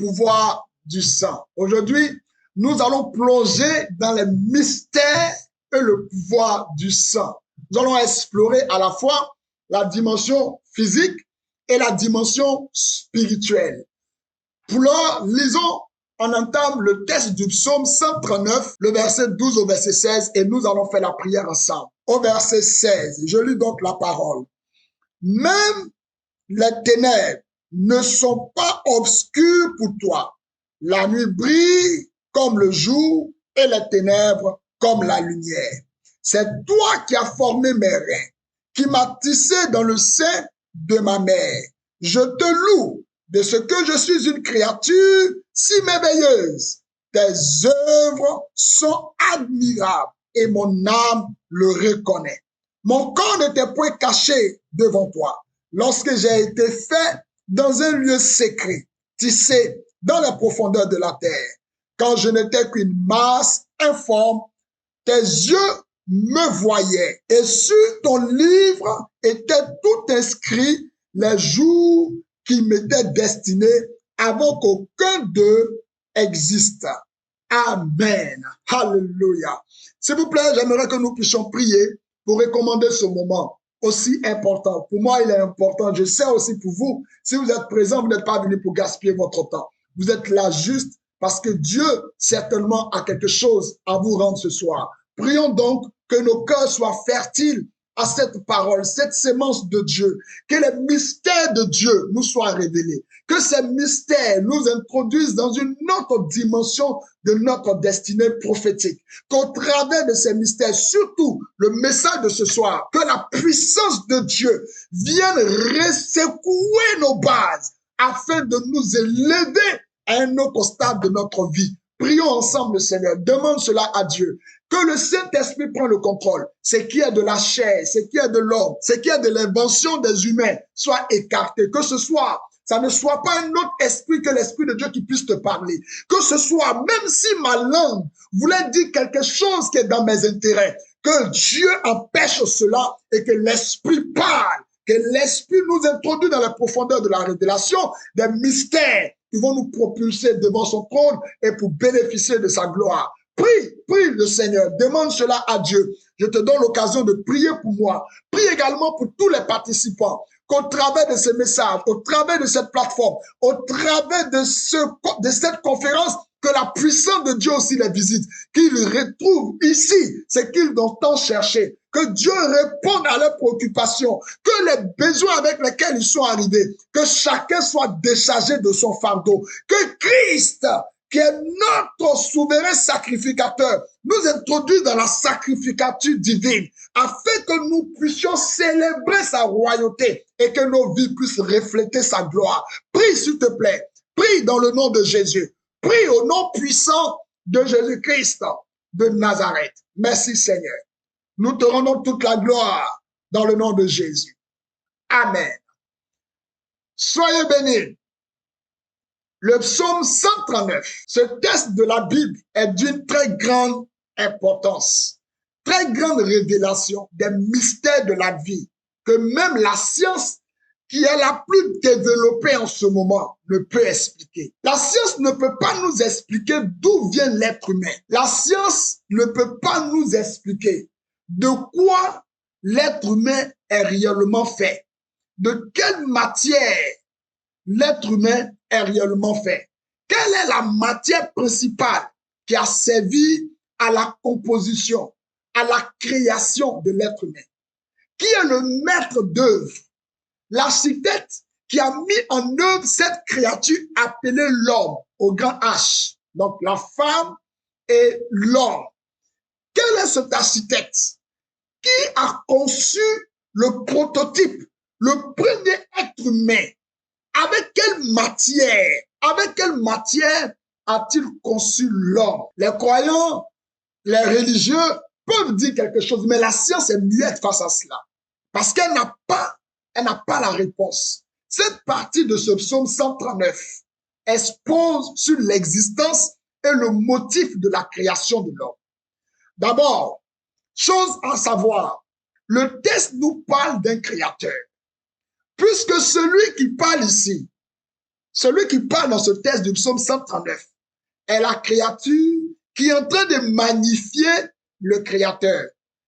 pouvoir du sang. Aujourd'hui, nous allons plonger dans les mystères et le pouvoir du sang. Nous allons explorer à la fois la dimension physique et la dimension spirituelle. Pour l'heure, lisons en entame le texte du psaume 139, le verset 12 au verset 16, et nous allons faire la prière ensemble. Au verset 16, je lis donc la parole. Même les ténèbres ne sont pas obscures pour toi. La nuit brille comme le jour et les ténèbres comme la lumière. C'est toi qui as formé mes reins, qui m'as tissé dans le sein de ma mère. Je te loue de ce que je suis une créature si merveilleuse. Tes œuvres sont admirables et mon âme le reconnaît. Mon corps n'était point caché devant toi lorsque j'ai été fait dans un lieu secret, tissé dans la profondeur de la terre. Quand je n'étais qu'une masse informe, tes yeux me voyaient et sur ton livre étaient tout inscrits les jours qui m'étaient destinés avant qu'aucun d'eux existe. Amen. Alléluia. S'il vous plaît, j'aimerais que nous puissions prier pour recommander ce moment aussi important. Pour moi, il est important. Je sais aussi pour vous, si vous êtes présent, vous n'êtes pas venu pour gaspiller votre temps. Vous êtes là juste parce que Dieu certainement a quelque chose à vous rendre ce soir. Prions donc que nos cœurs soient fertiles à cette parole, cette sémence de Dieu, que les mystères de Dieu nous soient révélés, que ces mystères nous introduisent dans une autre dimension de notre destinée prophétique, qu'au travers de ces mystères, surtout le message de ce soir, que la puissance de Dieu vienne ressecouer nos bases afin de nous élever à un autre stade de notre vie. Prions ensemble, Seigneur. Demande cela à Dieu. Que le Saint-Esprit prenne le contrôle. Ce qui est de la chair, ce qui est de l'homme, ce qui est de l'invention des humains soit écarté. Que ce soit, ça ne soit pas un autre esprit que l'Esprit de Dieu qui puisse te parler. Que ce soit, même si ma langue voulait dire quelque chose qui est dans mes intérêts, que Dieu empêche cela et que l'Esprit parle. Que l'Esprit nous introduit dans la profondeur de la révélation des mystères qui vont nous propulser devant son trône et pour bénéficier de sa gloire. Prie le Seigneur, demande cela à Dieu. Je te donne l'occasion de prier pour moi. Prie également pour tous les participants, qu'au travers de ce message, au travers de cette plateforme, au travers de cette conférence, que la puissance de Dieu aussi les visite, qu'ils retrouvent ici ce qu'ils ont tant cherché, que Dieu réponde à leurs préoccupations, que les besoins avec lesquels ils sont arrivés, que chacun soit déchargé de son fardeau, que Christ, qui est notre souverain sacrificateur, nous introduise dans la sacrificature divine, afin que nous puissions célébrer sa royauté et que nos vies puissent refléter sa gloire. Prie, s'il te plaît. Prie dans le nom de Jésus. Prie au nom puissant de Jésus-Christ de Nazareth. Merci, Seigneur. Nous te rendons toute la gloire dans le nom de Jésus. Amen. Soyez bénis. Le psaume 139, ce texte de la Bible est d'une très grande importance, très grande révélation des mystères de la vie que même la science qui est la plus développée en ce moment ne peut expliquer. La science ne peut pas nous expliquer d'où vient l'être humain. La science ne peut pas nous expliquer de quoi l'être humain est réellement fait, de quelle matière l'être humain est réellement fait. Quelle est la matière principale qui a servi à la composition, à la création de l'être humain? Qui est le maître d'œuvre? L'architecte qui a mis en œuvre cette créature appelée l'homme, au grand H. Donc la femme et l'homme. Quel est cet architecte qui a conçu le prototype, le premier être humain? Avec quelle matière a-t-il conçu l'homme? Les croyants, les religieux peuvent dire quelque chose, mais la science est muette face à cela. Parce qu'elle n'a pas la réponse. Cette partie de ce psaume 139 expose sur l'existence et le motif de la création de l'homme. D'abord, chose à savoir, le texte nous parle d'un créateur. Puisque celui qui parle ici Celui qui parle dans ce texte du psaume 139 est la créature qui est en train de magnifier le Créateur.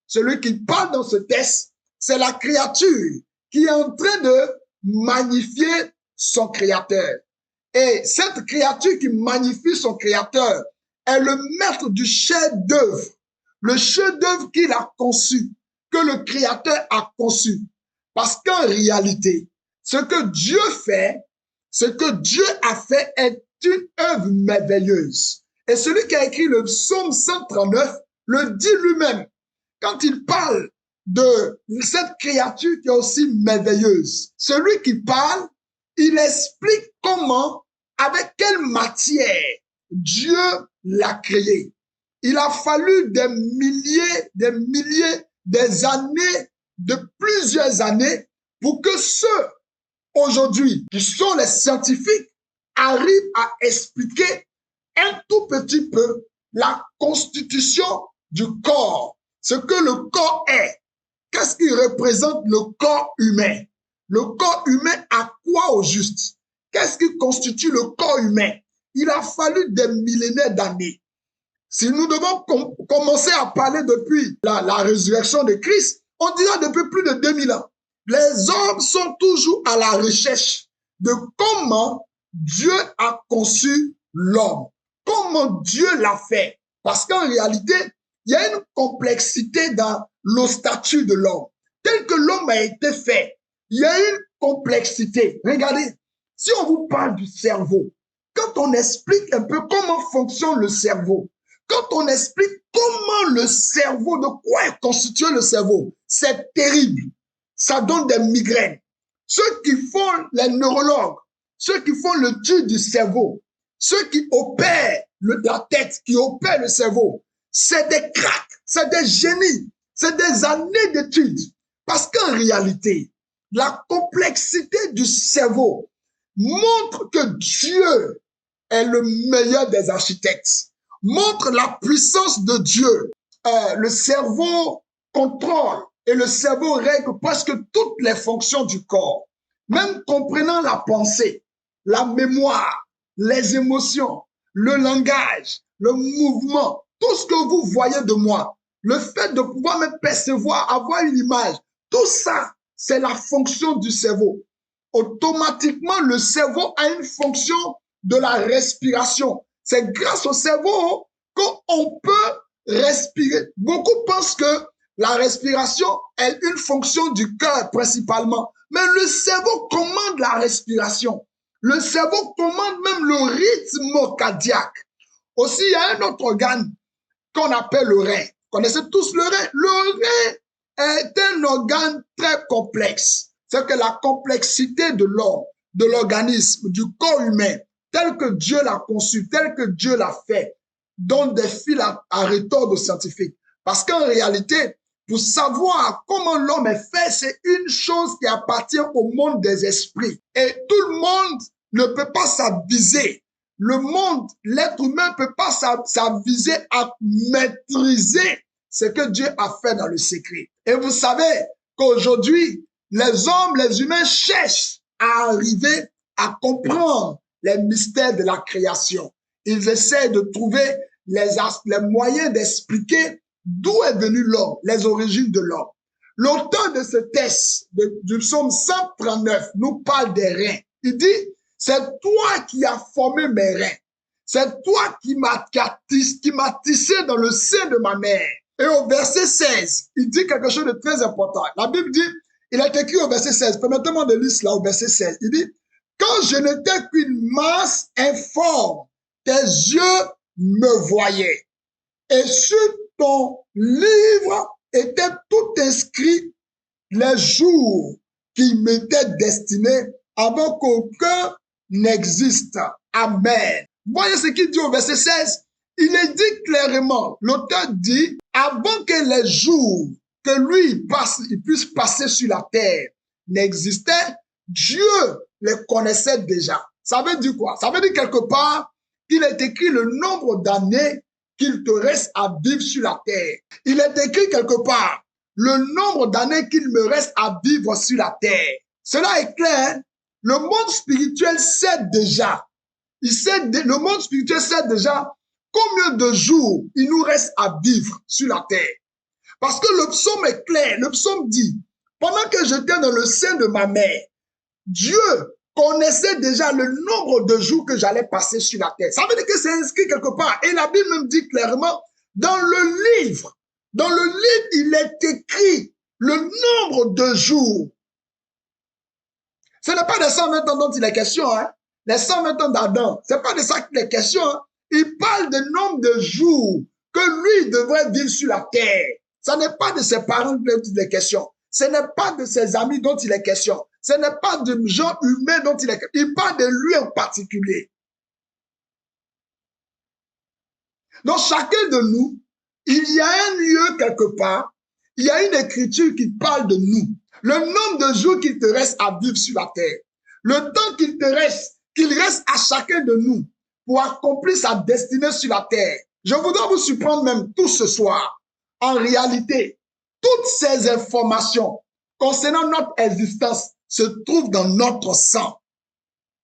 Celui qui parle dans ce texte, c'est la créature qui est en train de magnifier son Créateur. Et cette créature qui magnifie son Créateur est le maître du chef-d'œuvre, le chef-d'œuvre qu'il a conçu, que le Créateur a conçu. Parce qu'en réalité, ce que Dieu fait, ce que Dieu a fait est une œuvre merveilleuse. Et celui qui a écrit le psaume 139 le dit lui-même quand il parle de cette créature qui est aussi merveilleuse. Celui qui parle, il explique comment, avec quelle matière Dieu l'a créé. Il a fallu des milliers, des années, de plusieurs années pour que ceux aujourd'hui qui sont les scientifiques arrivent à expliquer un tout petit peu la constitution du corps, ce que le corps est. Qu'est-ce qui représente le corps humain? Le corps humain a quoi au juste? Qu'est-ce qui constitue le corps humain? Il a fallu des millénaires d'années. Si nous devons commencer à parler depuis la résurrection de Christ, on dira depuis plus de 2000 ans. Les hommes sont toujours à la recherche de comment Dieu a conçu l'homme, comment Dieu l'a fait. Parce qu'en réalité, il y a une complexité dans l'ossature de l'homme. Tel que l'homme a été fait, il y a une complexité. Regardez, si on vous parle du cerveau, quand on explique un peu comment fonctionne le cerveau, quand on explique comment le cerveau, de quoi est constitué le cerveau, c'est terrible. Ça donne des migraines. Ceux qui font les neurologues, ceux qui font l'étude du cerveau, ceux qui opèrent la tête, qui opèrent le cerveau, c'est des cracks, c'est des génies, c'est des années d'études. Parce qu'en réalité, la complexité du cerveau montre que Dieu est le meilleur des architectes, montre la puissance de Dieu. Le cerveau contrôle et le cerveau règle presque toutes les fonctions du corps, même comprenant la pensée, la mémoire, les émotions, le langage, le mouvement, tout ce que vous voyez de moi, le fait de pouvoir me percevoir, avoir une image, tout ça, c'est la fonction du cerveau. Automatiquement, le cerveau a une fonction de la respiration. C'est grâce au cerveau qu'on peut respirer. Beaucoup pensent que la respiration est une fonction du cœur principalement, mais le cerveau commande la respiration. Le cerveau commande même le rythme cardiaque. Aussi, il y a un autre organe qu'on appelle le rein. Vous connaissez tous le rein? Le rein est un organe très complexe. C'est que la complexité de l'homme, de l'organisme, du corps humain, tel que Dieu l'a conçu, tel que Dieu l'a fait, donne des fils à retordre aux scientifiques. Parce qu'en réalité, pour savoir comment l'homme est fait, c'est une chose qui appartient au monde des esprits. Et tout le monde ne peut pas s'aviser. Le monde, l'être humain ne peut pas s'aviser à maîtriser ce que Dieu a fait dans le secret. Et vous savez qu'aujourd'hui, les hommes, les humains cherchent à arriver à comprendre les mystères de la création. Ils essaient de trouver les moyens d'expliquer d'où est venu l'homme, les origines de l'homme. L'auteur de ce texte du psaume 139 nous parle des reins. Il dit, c'est toi qui as formé mes reins. C'est toi qui m'as tissé dans le sein de ma mère. Et au verset 16, il dit quelque chose de très important. La Bible dit, il est écrit au verset 16, permettez-moi de lire cela au verset 16. Il dit, quand je n'étais qu'une masse informe, tes yeux me voyaient. Et sur ton livre étaient tout inscrits les jours qui m'étaient destinés avant qu'aucun n'existe. Amen. Voyez ce qu'il dit au verset 16. Il est dit clairement, l'auteur dit, avant que les jours que lui il puisse passer sur la terre n'existaient, Dieu les connaissait déjà. Ça veut dire quoi? Ça veut dire quelque part qu'il est écrit le nombre d'années qu'il te reste à vivre sur la terre. Il est écrit quelque part le nombre d'années qu'il me reste à vivre sur la terre. Cela est clair. le monde spirituel sait déjà. Le monde spirituel sait déjà combien de jours il nous reste à vivre sur la terre. Parce que le psaume est clair. Le psaume dit, pendant que j'étais dans le sein de ma mère, Dieu connaissait déjà le nombre de jours que j'allais passer sur la terre. Ça veut dire que c'est inscrit quelque part. Et la Bible même dit clairement, dans le livre, il est écrit le nombre de jours. Ce n'est pas de 120 ans dont il est question, hein. Les 120 ans d'Adam, ce n'est pas de ça qu'il est question. Hein. Il parle du nombre de jours que lui devrait vivre sur la terre. Ce n'est pas de ses parents dont il est question. Ce n'est pas de ses amis dont il est question. Ce n'est pas de gens humains dont il est question. Il parle de lui en particulier. Donc, chacun de nous, il y a un lieu quelque part, il y a une écriture qui parle de nous. Le nombre de jours qu'il te reste à vivre sur la terre. Le temps qu'il reste à chacun de nous pour accomplir sa destinée sur la terre. Je voudrais vous surprendre même tout ce soir. En réalité, toutes ces informations concernant notre existence se trouvent dans notre sang.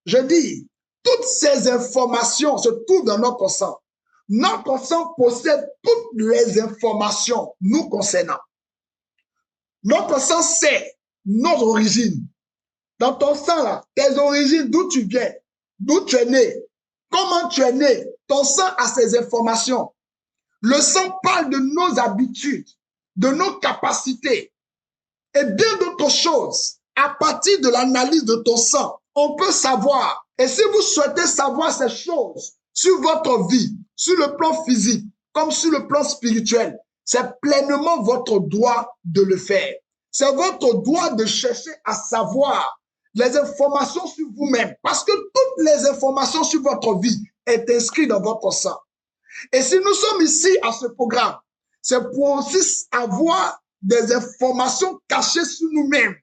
Je dis, toutes ces informations se trouvent dans notre sang. Notre sang possède toutes les informations nous concernant. Notre sang sait notre origine. Dans ton sang, là, tes origines, d'où tu viens, d'où tu es né, comment tu es né, ton sang a ces informations. Le sang parle de nos habitudes, de nos capacités et bien d'autres choses. À partir de l'analyse de ton sang, on peut savoir. Et si vous souhaitez savoir ces choses sur votre vie, sur le plan physique, comme sur le plan spirituel, c'est pleinement votre droit de le faire. C'est votre droit de chercher à savoir les informations sur vous-même. Parce que toutes les informations sur votre vie est inscrites dans votre sang. Et si nous sommes ici à ce programme, c'est pour aussi avoir des informations cachées sur nous-mêmes,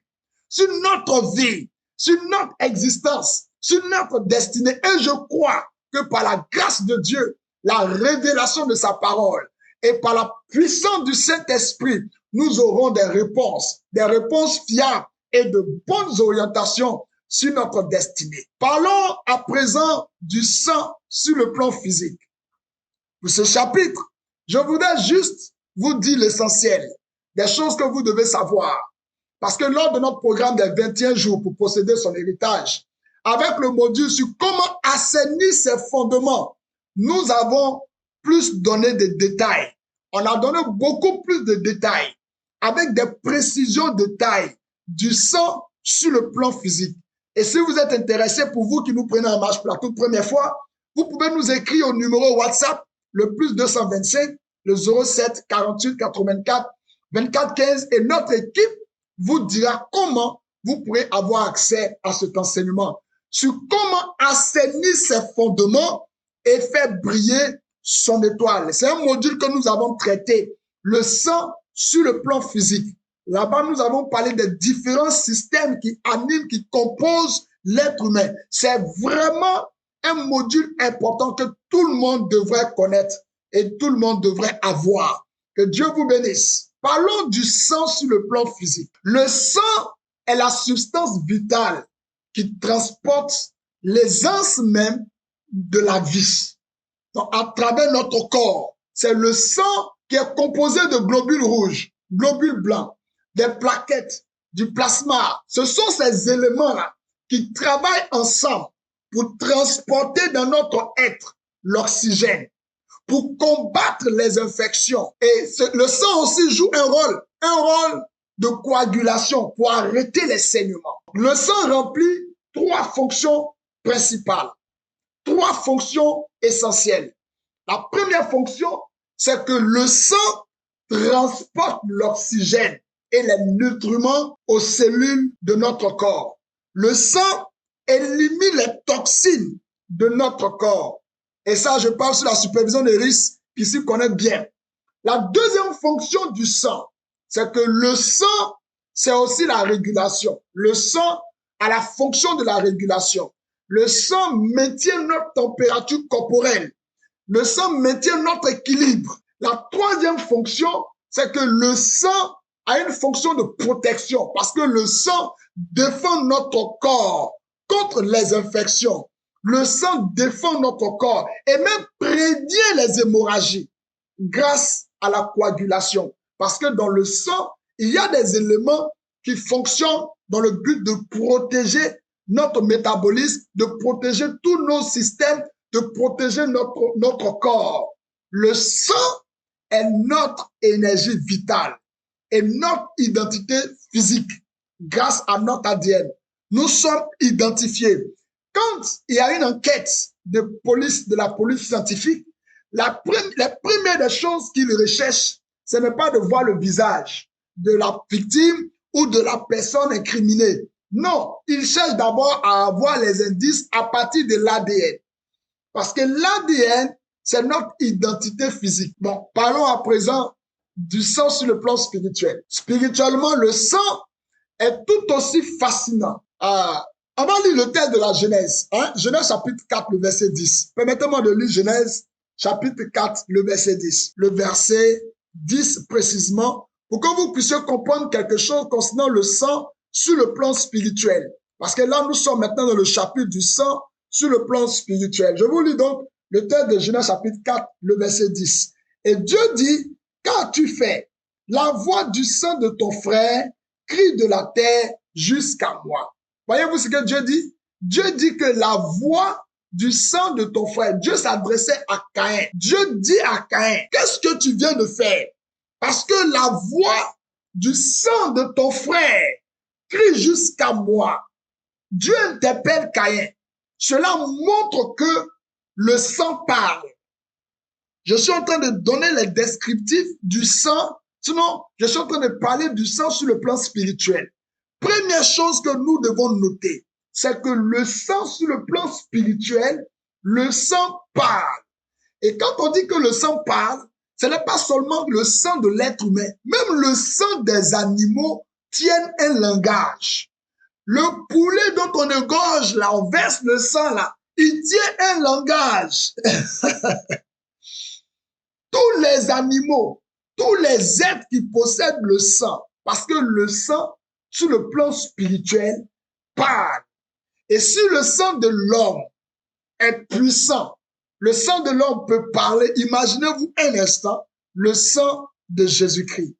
sur notre vie, sur notre existence, sur notre destinée. Et je crois que par la grâce de Dieu, la révélation de sa parole et par la puissance du Saint-Esprit, nous aurons des réponses fiables et de bonnes orientations sur notre destinée. Parlons à présent du sang sur le plan physique. Pour ce chapitre, je voudrais juste vous dire l'essentiel, des choses que vous devez savoir. Parce que lors de notre programme des 21 jours pour posséder son héritage, avec le module sur comment assainir ses fondements, nous avons plus donné de détails. On a donné beaucoup plus de détails, avec des précisions de taille du sang sur le plan physique. Et si vous êtes intéressé, pour vous qui nous prenez en marche pour la toute première fois, vous pouvez nous écrire au numéro WhatsApp, le plus 225, le 07 48 84 24 15, et notre équipe vous dira comment vous pourrez avoir accès à cet enseignement sur comment assainir ses fondements et faire briller son étoile. C'est un module que nous avons traité, le sang sur le plan physique. Là-bas, nous avons parlé des différents systèmes qui animent, qui composent l'être humain. C'est vraiment un module important que tout le monde devrait connaître et tout le monde devrait avoir. Que Dieu vous bénisse. Parlons du sang sur le plan physique. Le sang est la substance vitale qui transporte l'essence même de la vie. Donc, à travers notre corps, c'est le sang qui est composé de globules rouges, globules blancs, des plaquettes, du plasma. Ce sont ces éléments-là qui travaillent ensemble pour transporter dans notre être l'oxygène, pour combattre les infections. Et le sang aussi joue un rôle de coagulation pour arrêter les saignements. Le sang remplit trois fonctions principales, trois fonctions essentielles. La première fonction, c'est que le sang transporte l'oxygène et les nutriments aux cellules de notre corps. Le sang élimine les toxines de notre corps. Et ça, je parle sous la supervision des risques qui s'y connaissent bien. La deuxième fonction du sang, c'est que le sang, c'est aussi la régulation. Le sang a la fonction de la régulation. Le sang maintient notre température corporelle. Le sang maintient notre équilibre. La troisième fonction, c'est que le sang a une fonction de protection parce que le sang défend notre corps contre les infections. Le sang défend notre corps et même prévient les hémorragies grâce à la coagulation. Parce que dans le sang, il y a des éléments qui fonctionnent dans le but de protéger notre métabolisme, de protéger tous nos systèmes, de protéger notre corps. Le sang est notre énergie vitale et notre identité physique grâce à notre ADN. Nous sommes identifiés. Quand il y a une enquête de la police scientifique, la première des choses qu'ils recherchent, ce n'est pas de voir le visage de la victime ou de la personne incriminée. Non, ils cherchent d'abord à avoir les indices à partir de l'ADN. Parce que l'ADN, c'est notre identité physique. Bon, parlons à présent du sang sur le plan spirituel. Spirituellement, le sang est tout aussi fascinant. On va lire le texte de la Genèse. Genèse chapitre 4, le verset 10. Permettez-moi de lire Genèse chapitre 4, le verset 10. Le verset 10 précisément, pour que vous puissiez comprendre quelque chose concernant le sang sur le plan spirituel. Parce que là, nous sommes maintenant dans le chapitre du sang sur le plan spirituel. Je vous lis donc le texte de Genèse chapitre 4, le verset 10. Et Dieu dit, qu'as-tu fait? La voix du sang de ton frère crie de la terre jusqu'à moi. Voyez-vous ce que Dieu dit? Dieu dit que la voix du sang de ton frère, Dieu s'adressait à Caïn. Dieu dit à Caïn, qu'est-ce que tu viens de faire? Parce que la voix du sang de ton frère crie jusqu'à moi. Dieu interpelle Caïn. Cela montre que le sang parle. Je suis en train de donner les descriptifs du sang. Sinon, je suis en train de parler du sang sur le plan spirituel. Première chose que nous devons noter, c'est que le sang sur le plan spirituel, le sang parle. Et quand on dit que le sang parle, ce n'est pas seulement le sang de l'être humain, même le sang des animaux tient un langage. Le poulet dont on égorge là, on verse le sang là, il tient un langage. Tous les animaux, tous les êtres qui possèdent le sang, parce que le sang, sur le plan spirituel, parle. Et si le sang de l'homme est puissant, le sang de l'homme peut parler. Imaginez-vous un instant le sang de Jésus-Christ.